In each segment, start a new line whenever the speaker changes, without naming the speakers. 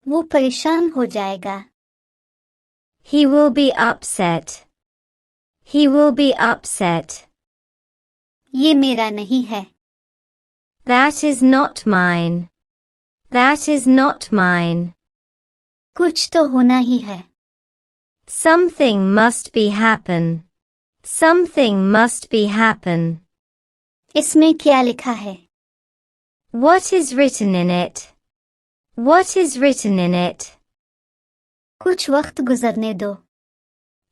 वो परेशान हो जाएगा.
He will be upset. He will be upset.
ये मेरा नहीं है.
That is not mine. That is not mine.
कुछ तो होना ही है.
Something must be happen. Something must be happen.
इसमें क्या लिखा है?
What is written in it? What is written in it?
कुछ वक्त गुजरने दो.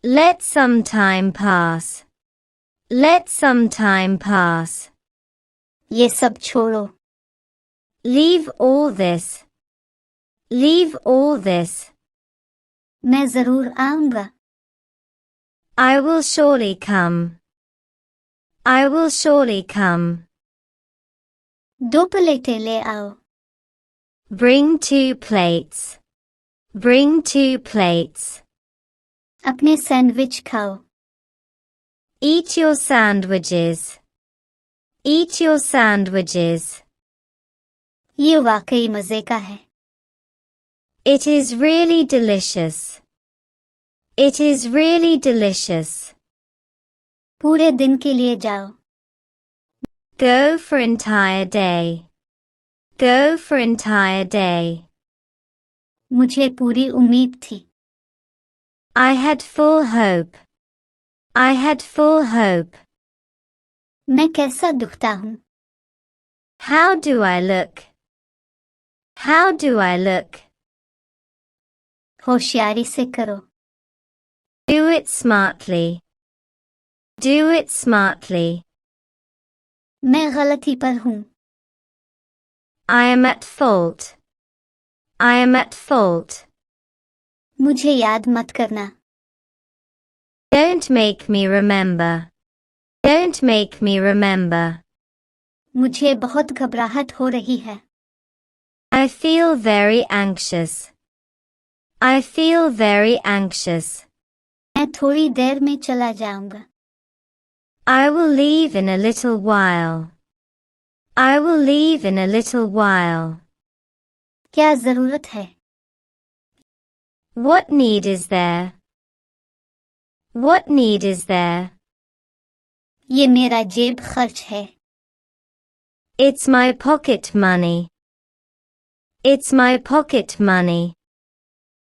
Let some time pass. Let some time pass.
ये सब छोड़ो.
Leave all this. Leave all this.
मैं जरूर आऊंगा.
I will surely come. I will surely come.
2 प्लेटें ले आओ.
Bring 2 plates. Bring 2 plates.
अपने सैंडविच खाओ.
Eat your sandwiches. Eat your sandwiches.
ये वाकई मजे का है.
It is really delicious. It is really delicious.
पूरे दिन के लिए जाओ.
Go for entire day. Go for entire day.
मुझे पूरी उम्मीद थी.
I had full hope. I had full hope.
मैं कैसा दिखता हूँ?
How do I look? How do I look?
होशियारी से करो.
Do it smartly. Do it smartly.
मैं गलती पर हूँ.
I am at fault. I am at fault.
मुझे याद मत करना.
Don't make me remember. Don't make me remember.
मुझे बहुत घबराहट हो रही है.
I feel very anxious. I feel very anxious.
मैं थोड़ी देर में चला जाऊंगा.
I will leave in a little while. I will leave in a little while.
क्या जरूरत है?
What need is there? What need is there?
ये मेरा जेब खर्च है.
It's my pocket money. It's my pocket money.